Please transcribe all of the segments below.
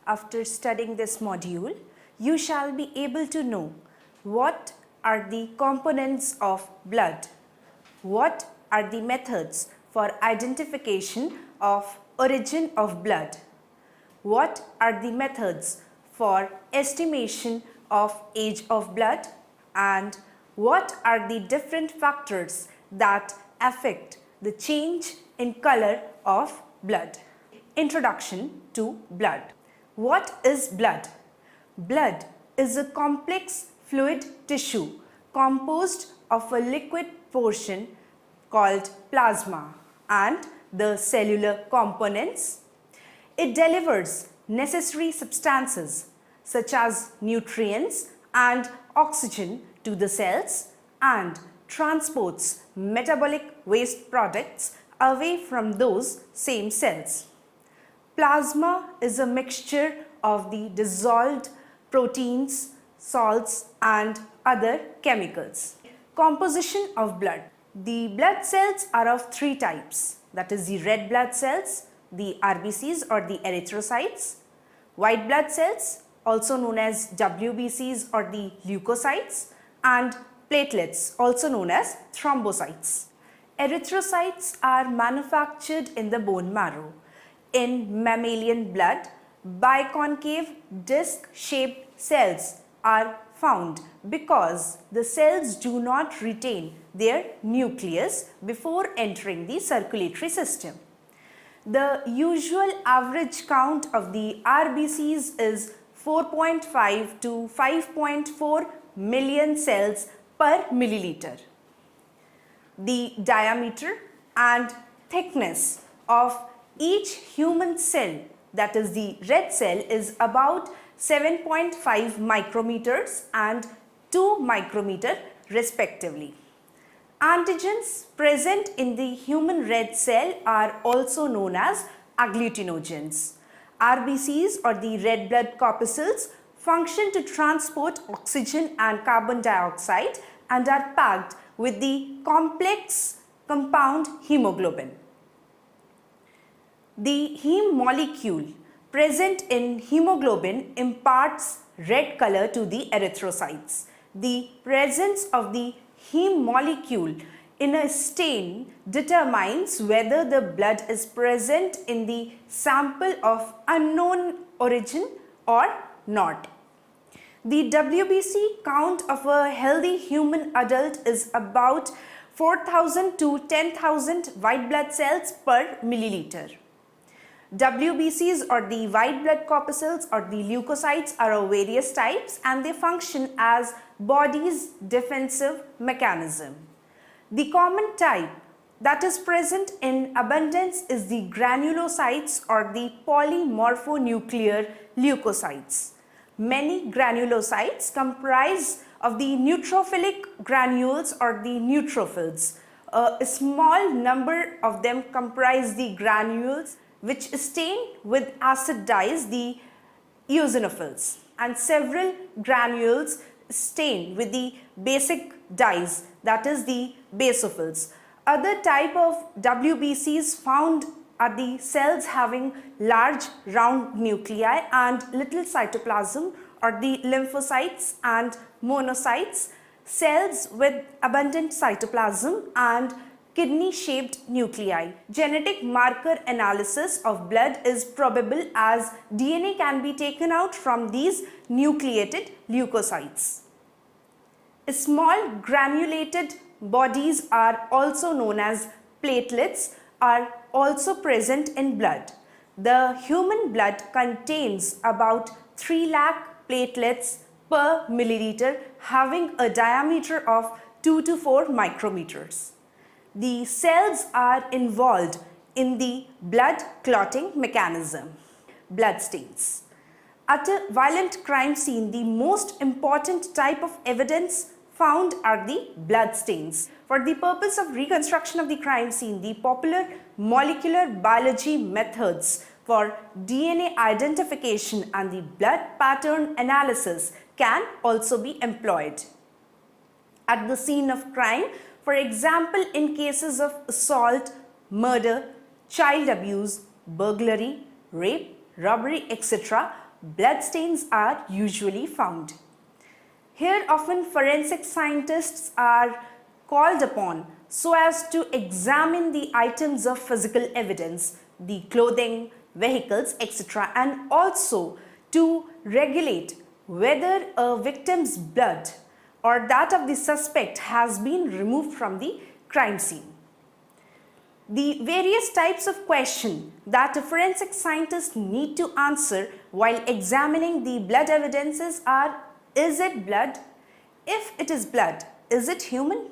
after studying this module, you shall be able to know what are the components of blood, what are the methods for identification of origin of blood, what are the methods for estimation of age of blood, and what are the different factors that affect the change in color of blood. Introduction to blood. What is blood? Blood is a complex fluid tissue composed of a liquid portion called plasma and the cellular components. It delivers necessary substances such as nutrients and oxygen to the cells and transports metabolic waste products away from those same cells. Plasma is a mixture of the dissolved proteins, salts and other chemicals. Composition of blood. The blood cells are of three types, that is the red blood cells, the RBCs or the erythrocytes, white blood cells also known as WBCs or the leukocytes, and platelets also known as thrombocytes. Erythrocytes are manufactured in the bone marrow. In mammalian blood, biconcave disc-shaped cells are found because the cells do not retain their nucleus before entering the circulatory system. The usual average count of the RBCs is 4.5 to 5.4 million cells per milliliter. The diameter and thickness of each human cell, that is the red cell, is about 7.5 micrometers and 2 micrometer respectively. Antigens present in the human red cell are also known as agglutinogens. RBCs or the red blood corpuscles function to transport oxygen and carbon dioxide and are packed with the complex compound hemoglobin. The heme molecule present in hemoglobin imparts red color to the erythrocytes. The presence of the heme molecule in a stain determines whether the blood is present in the sample of unknown origin or not. The WBC count of a healthy human adult is about 4,000 to 10,000 white blood cells per milliliter. WBCs or the white blood corpuscles or the leukocytes are of various types and they function as body's defensive mechanism. The common type that is present in abundance is the granulocytes or the polymorphonuclear leukocytes. Many granulocytes comprise of the neutrophilic granules or the neutrophils. A small number of them comprise the granules which stain with acid dyes, the eosinophils, and several granules stain with the basic dyes, that is the basophils. Other type of WBCs found are the cells having large round nuclei and little cytoplasm or the lymphocytes and monocytes, cells with abundant cytoplasm and kidney-shaped nuclei. Genetic marker analysis of blood is probable as DNA can be taken out from these nucleated leukocytes. Small granulated bodies are also known as platelets are also present in blood. The human blood contains about 3 lakh platelets per milliliter having a diameter of 2 to 4 micrometers. The cells are involved in the blood clotting mechanism. Blood stains. At a violent crime scene, the most important type of evidence found are the blood stains. For the purpose of reconstruction of the crime scene, the popular molecular biology methods for DNA identification and the blood pattern analysis can also be employed. At the scene of crime, for example, in cases of assault, murder, child abuse, burglary, rape, robbery, etc., bloodstains are usually found. Here often forensic scientists are called upon so as to examine the items of physical evidence, the clothing, vehicles, etc., and also to regulate whether a victim's blood or that of the suspect has been removed from the crime scene. The various types of questions that a forensic scientist need to answer while examining the blood evidences are: is it blood? If it is blood, is it human?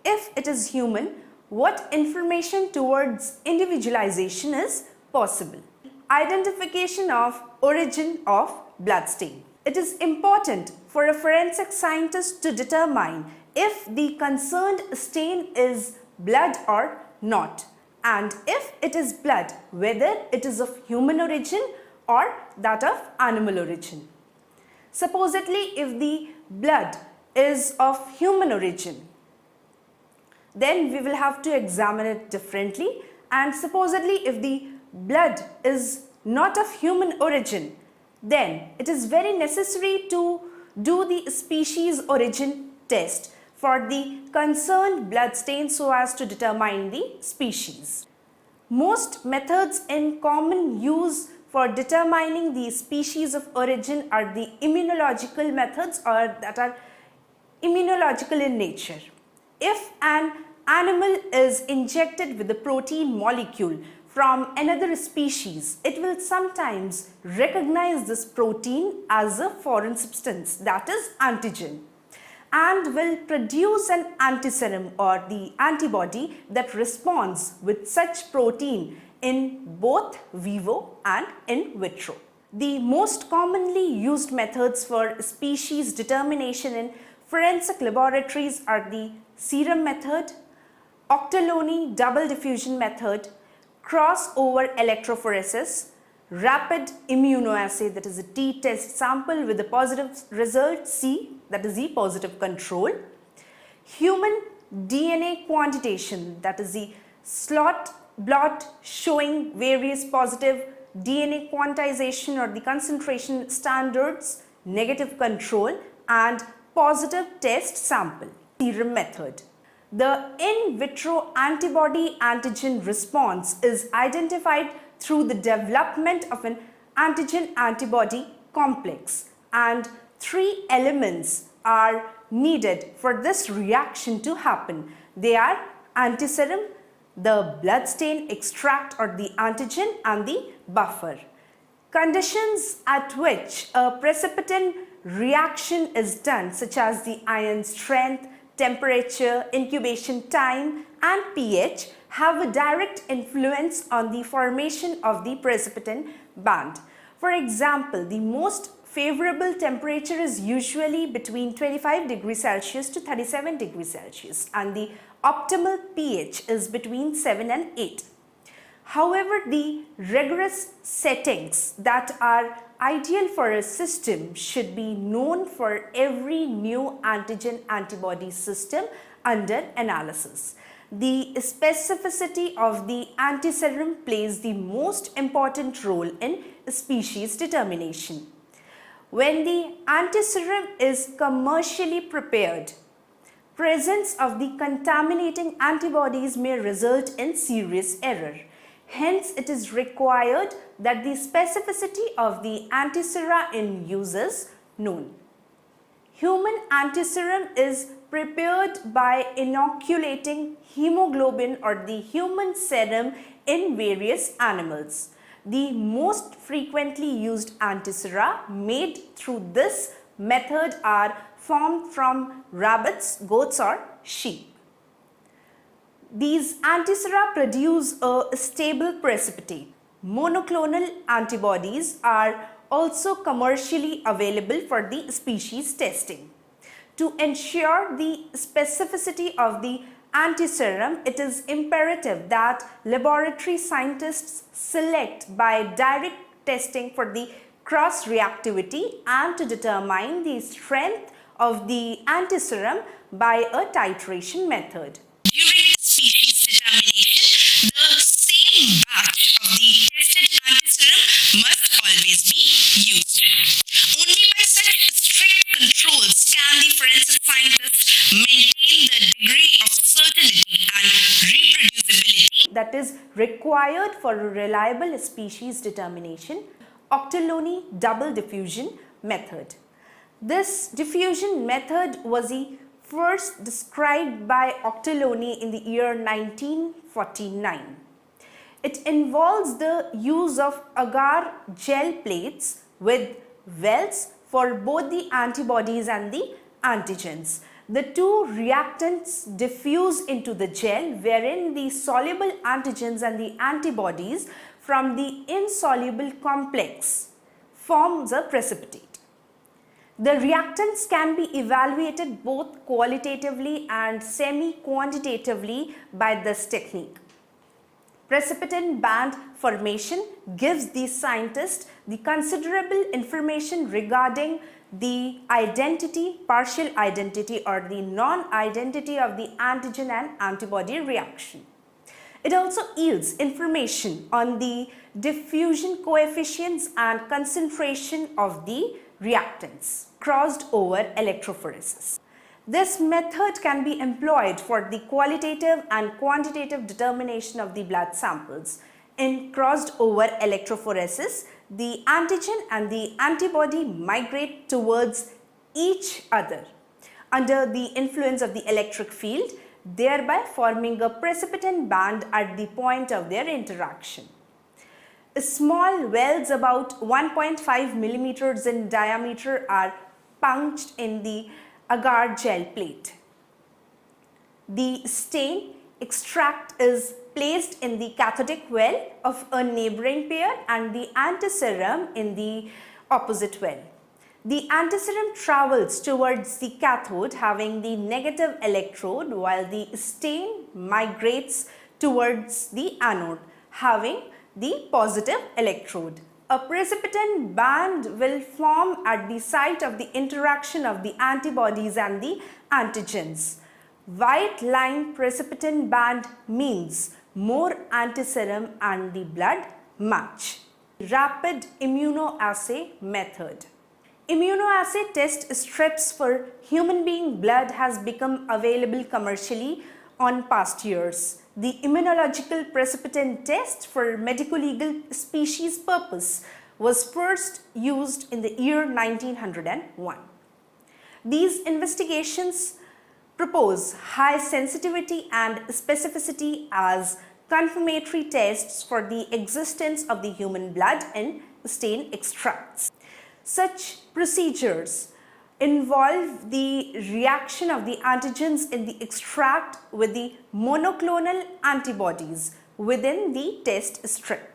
If it is human, what information towards individualization is possible? Identification of origin of bloodstain. It is important for a forensic scientist to determine if the concerned stain is blood or not, and if it is blood, whether it is of human origin or that of animal origin. Supposedly, if the blood is of human origin, then we will have to examine it differently, and supposedly if the blood is not of human origin, then it is very necessary to do the species origin test for the concerned blood stain so as to determine the species. Most methods in common use for determining the species of origin are the immunological methods, or that are immunological in nature. If an animal is injected with a protein molecule from another species, it will sometimes recognize this protein as a foreign substance, that is antigen, and will produce an antiserum or the antibody that responds with such protein in both vivo and in vitro. The most commonly used methods for species determination in forensic laboratories are the serum method, Ouchterlony double diffusion method, crossover electrophoresis, rapid immunoassay, that is a t-test sample with a positive result C, that is the positive control, human DNA quantitation, that is the slot blot showing various positive DNA quantization or the concentration standards, negative control, and positive test sample. Serum method. The in vitro antibody antigen response is identified through the development of an antigen antibody complex, and 3 elements are needed for this reaction to happen. They are antiserum, the bloodstain extract or the antigen, and the buffer. Conditions at which a precipitin reaction is done, such as the ion strength, temperature, incubation time, and pH, have a direct influence on the formation of the precipitin band. For example, the most favorable temperature is usually between 25 degrees Celsius to 37 degrees Celsius, and the optimal pH is between 7 and 8. However, the rigorous settings that are ideal for a system should be known for every new antigen antibody system under analysis. The specificity of the antiserum plays the most important role in species determination. When the antiserum is commercially prepared, presence of the contaminating antibodies may result in serious error. Hence, it is required that the specificity of the antisera in use is known. Human antiserum is prepared by inoculating hemoglobin or the human serum in various animals. The most frequently used antisera made through this method are formed from rabbits, goats, or sheep. These antisera produce a stable precipitate. Monoclonal antibodies are also commercially available for the species testing. To ensure the specificity of the antiserum, it is imperative that laboratory scientists select by direct testing for the cross-reactivity and to determine the strength of the antiserum by a titration method. During species determination, the same batch of the tested antiserum must always be used. Only by such strict controls can the forensic scientists maintain the degree of certainty and reproducibility that is required for a reliable species determination, Ouchterlony double diffusion method. This diffusion method was first described by Ouchterlony in the year 1949. It involves the use of agar gel plates with wells for both the antibodies and the antigens. The two reactants diffuse into the gel wherein the soluble antigens and the antibodies from the insoluble complex forms a precipitate. The reactants can be evaluated both qualitatively and semi-quantitatively by this technique. Precipitin band formation gives the scientist the considerable information regarding the identity, partial identity or the non-identity of the antigen and antibody reaction. It also yields information on the diffusion coefficients and concentration of the reactants crossed over electrophoresis. This method can be employed for the qualitative and quantitative determination of the blood samples. In crossed over electrophoresis, the antigen and the antibody migrate towards each other under the influence of the electric field, thereby forming a precipitin band at the point of their interaction. Small wells about 1.5 millimeters in diameter are punched in the agar gel plate. The stain extract is placed in the cathodic well of a neighboring pair and the antiserum in the opposite well. The antiserum travels towards the cathode having the negative electrode while the stain migrates towards the anode having the positive electrode. A precipitin band will form at the site of the interaction of the antibodies and the antigens. White line precipitin band means more antiserum and the blood match. Rapid immunoassay method. Immunoassay test strips for human being blood has become available commercially on past years. The immunological precipitin test for medico-legal species purpose was first used in the year 1901. These investigations propose high sensitivity and specificity as confirmatory tests for the existence of the human blood in stain extracts. Such procedures involve the reaction of the antigens in the extract with the monoclonal antibodies within the test strip.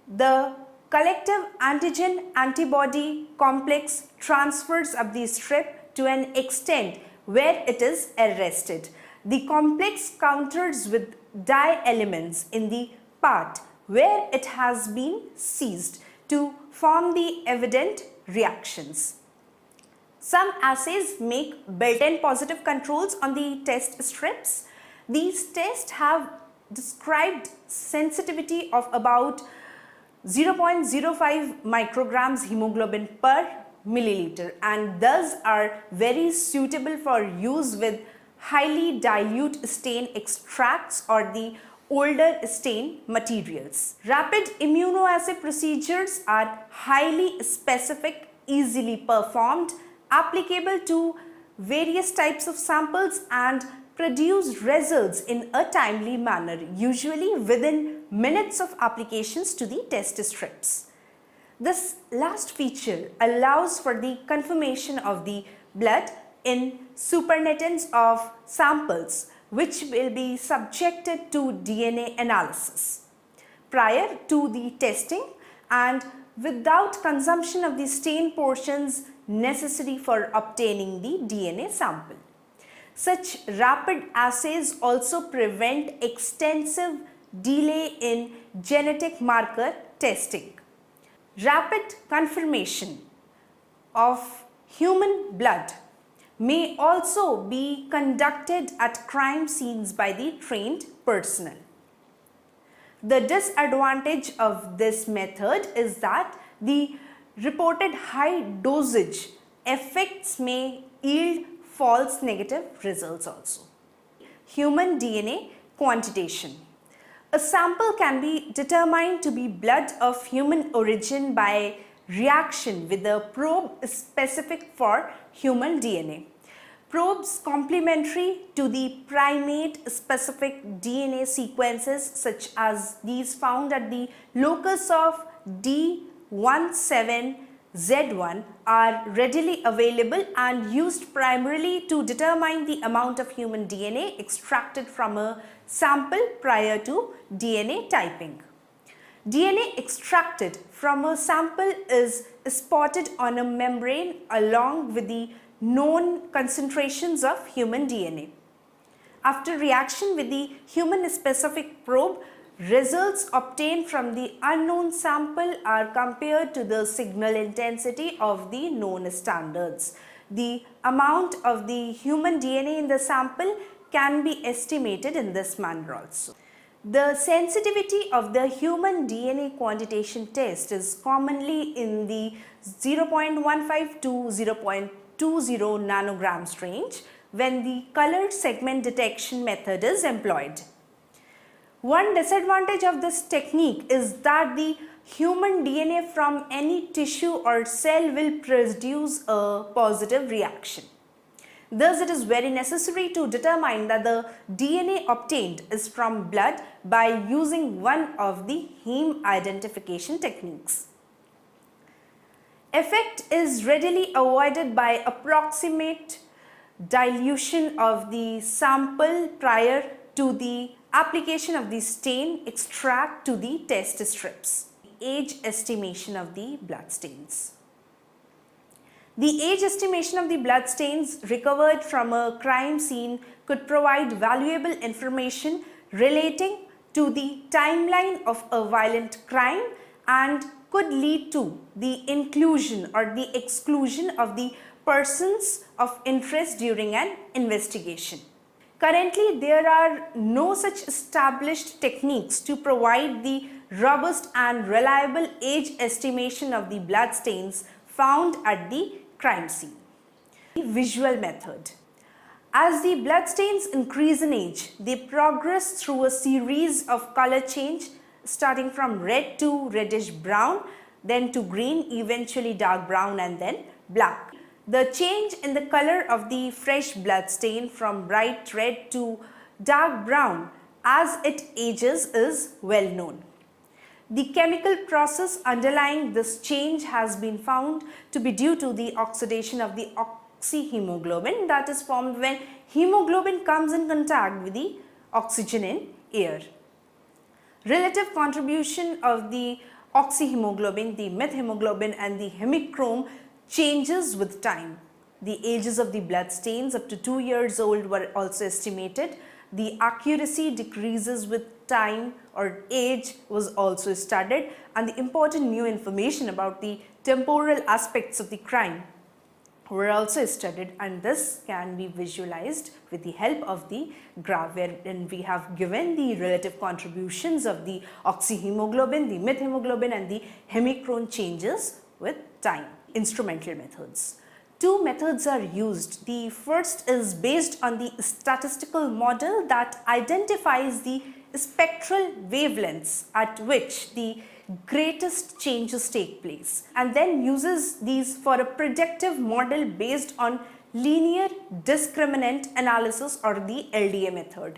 The collective antigen-antibody complex transfers up the strip to an extent where it is arrested. The complex counters with dye elements in the part where it has been seized to form the evident reactions. Some assays make built-in positive controls on the test strips. These tests have described sensitivity of about 0.05 micrograms hemoglobin per milliliter and thus are very suitable for use with highly dilute stain extracts or the older stain materials. Rapid immunoassay procedures are highly specific, easily performed, applicable to various types of samples and produce results in a timely manner, usually within minutes of applications to the test strips. This last feature allows for the confirmation of the blood in supernatant of samples which will be subjected to DNA analysis prior to the testing and without consumption of the stain portions necessary for obtaining the DNA sample. Such rapid assays also prevent extensive delay in genetic marker testing. Rapid confirmation of human blood may also be conducted at crime scenes by the trained personnel. The disadvantage of this method is that the reported high dosage effects may yield false negative results also. Human DNA quantitation. A sample can be determined to be blood of human origin by reaction with a probe specific for human DNA. Probes complementary to the primate specific DNA sequences such as these found at the locus of D17Z1 are readily available and used primarily to determine the amount of human DNA extracted from a sample prior to DNA typing. DNA extracted from a sample is spotted on a membrane along with the known concentrations of human DNA. After reaction with the human specific probe, results obtained from the unknown sample are compared to the signal intensity of the known standards. The amount of the human DNA in the sample can be estimated in this manner also. The sensitivity of the human DNA quantitation test is commonly in the 0.15 to 0.20 nanograms range when the colored segment detection method is employed. One disadvantage of this technique is that the human DNA from any tissue or cell will produce a positive reaction. Thus, it is very necessary to determine that the DNA obtained is from blood by using one of the heme identification techniques. Effect is readily avoided by approximate dilution of the sample prior to the application of the stain extract to the test strips. Age estimation of the blood stains. The age estimation of the blood stains recovered from a crime scene could provide valuable information relating to the timeline of a violent crime and could lead to the inclusion or the exclusion of the persons of interest during an investigation. Currently, there are no such established techniques to provide the robust and reliable age estimation of the blood stains found at the crime scene. Visual method. As the blood stains increase in age, they progress through a series of color change starting from red to reddish brown, then to green, eventually dark brown and then black. The change in the color of the fresh blood stain from bright red to dark brown as it ages is well known. The chemical process underlying this change has been found to be due to the oxidation of the oxyhemoglobin that is formed when hemoglobin comes in contact with the oxygen in air. Relative contribution of the oxyhemoglobin, the methemoglobin and the hemichrome changes with time. The ages of the blood stains up to 2 years old were also estimated. The accuracy decreases with time or age was also studied, and the important new information about the temporal aspects of the crime were also studied, and this can be visualized with the help of the graph wherein we have given the relative contributions of the oxyhemoglobin, the methemoglobin and the hemichrome changes with time. Instrumental methods. Two methods are used. The first is based on the statistical model that identifies the spectral wavelengths at which the greatest changes take place and then uses these for a predictive model based on linear discriminant analysis or the LDA method.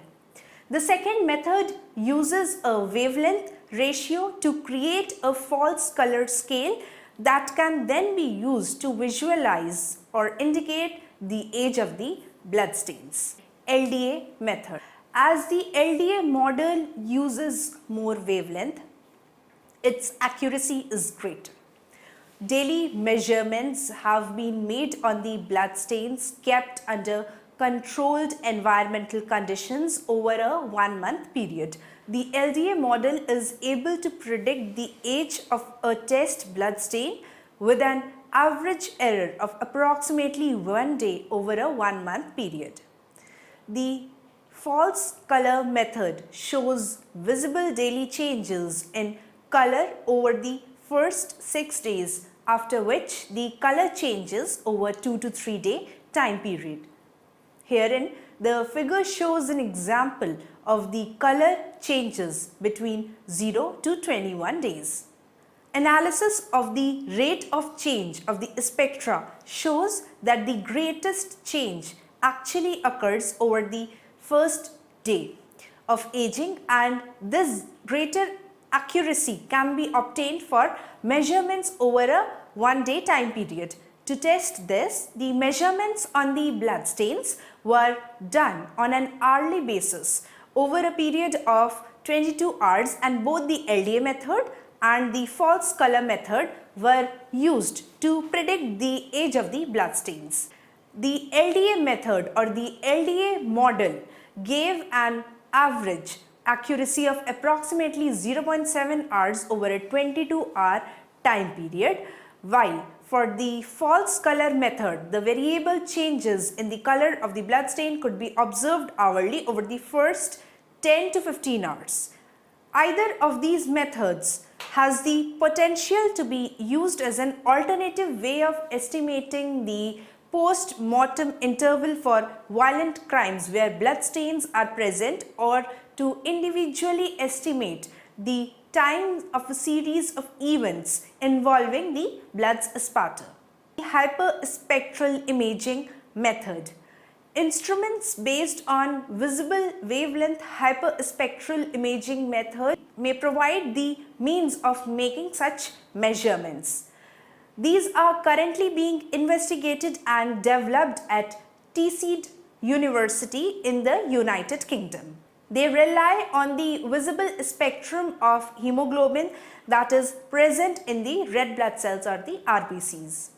The second method uses a wavelength ratio to create a false color scale that can then be used to visualize or indicate the age of the blood stains. LDA method. As the LDA model uses more wavelength, its accuracy is greater. Daily measurements have been made on the blood stains kept under controlled environmental conditions over a 1-month period. The LDA model is able to predict the age of a test blood stain with an average error of approximately 1 day over a 1-month period. The false color method shows visible daily changes in color over the first 6 days after which the color changes over 2 to 3 day time period. Herein, the figure shows an example of the color changes between 0 to 21 days. Analysis of the rate of change of the spectra shows that the greatest change actually occurs over the first day of aging, and this greater accuracy can be obtained for measurements over a 1 day time period. To test this, the measurements on the blood stains were done on an hourly basis over a period of 22 hours, and both the LDA method and the false color method were used to predict the age of the blood stains. The LDA method or the LDA model gave an average accuracy of approximately 0.7 hours over a 22-hour time period, while for the false color method, the variable changes in the color of the blood stain could be observed hourly over the first 10 to 15 hours. Either of these methods has the potential to be used as an alternative way of estimating the post-mortem interval for violent crimes where blood stains are present, or to individually estimate the time of a series of events involving the blood's spatter. The hyperspectral imaging method. Instruments based on visible wavelength hyperspectral imaging method may provide the means of making such measurements. These are currently being investigated and developed at TCD University in the United Kingdom. They rely on the visible spectrum of hemoglobin that is present in the red blood cells or the RBCs.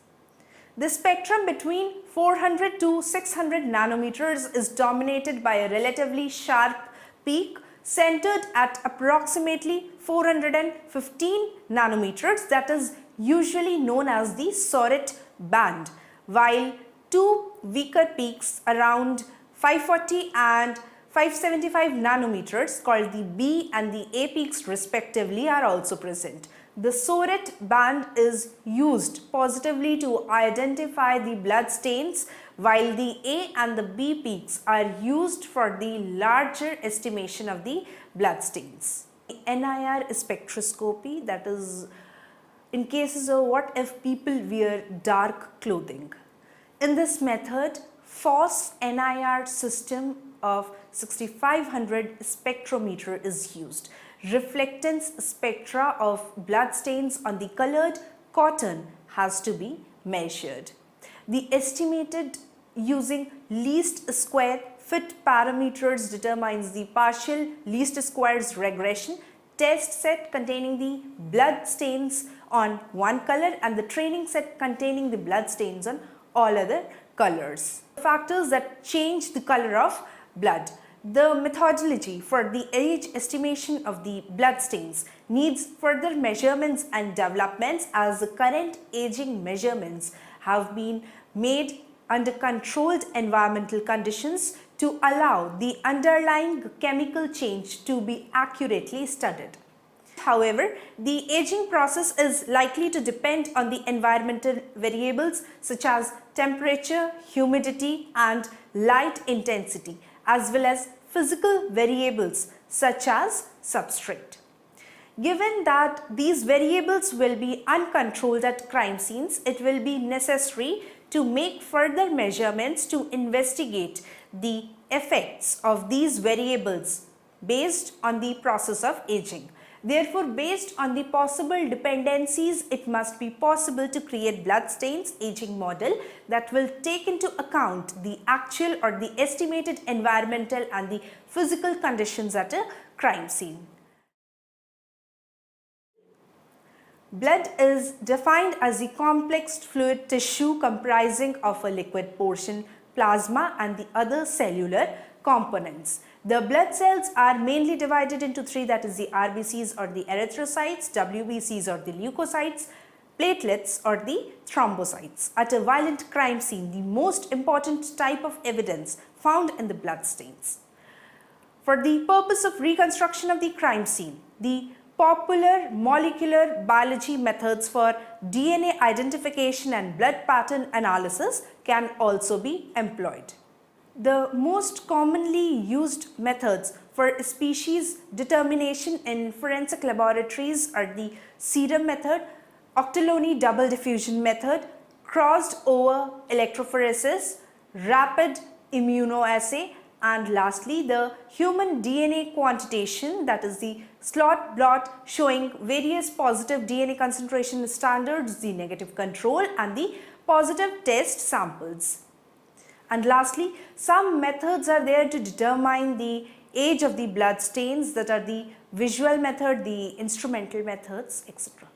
The spectrum between 400 to 600 nanometers is dominated by a relatively sharp peak centered at approximately 415 nanometers, that is usually known as the Soret band, while two weaker peaks around 540 and 575 nanometers called the B and the A peaks respectively are also present. The Soret band is used positively to identify the blood stains, while the A and the B peaks are used for the larger estimation of the blood stains. The NIR spectroscopy, that is in cases of what if people wear dark clothing. In this method, FOSS NIR system of 6500 spectrometer is used. Reflectance spectra of blood stains on the colored cotton has to be measured. The estimated using least square fit parameters determines the partial least squares regression test set containing the blood stains on one color and the training set containing the blood stains on all other colors. Factors that change the color of blood. The methodology for the age estimation of the blood stains needs further measurements and developments, as the current aging measurements have been made under controlled environmental conditions to allow the underlying chemical change to be accurately studied. However, the aging process is likely to depend on the environmental variables such as temperature, humidity and light intensity, as well as physical variables such as substrate. Given that these variables will be uncontrolled at crime scenes, it will be necessary to make further measurements to investigate the effects of these variables based on the process of aging. Therefore, based on the possible dependencies, it must be possible to create blood stains aging model that will take into account the actual or the estimated environmental and the physical conditions at a crime scene. Blood is defined as a complex fluid tissue comprising of a liquid portion, plasma and the other cellular components. The blood cells are mainly divided into three, that is the RBCs or the erythrocytes, WBCs or the leukocytes, platelets or the thrombocytes. At a violent crime scene, the most important type of evidence found in the blood stains. For the purpose of reconstruction of the crime scene, the popular molecular biology methods for DNA identification and blood pattern analysis can also be employed. The most commonly used methods for species determination in forensic laboratories are the serum method, Ouchterlony double diffusion method, crossed over electrophoresis, rapid immunoassay, and lastly the human DNA quantitation, that is the slot blot showing various positive DNA concentration standards, the negative control and the positive test samples. And lastly, some methods are there to determine the age of the blood stains, that are the visual method, the instrumental methods, etc.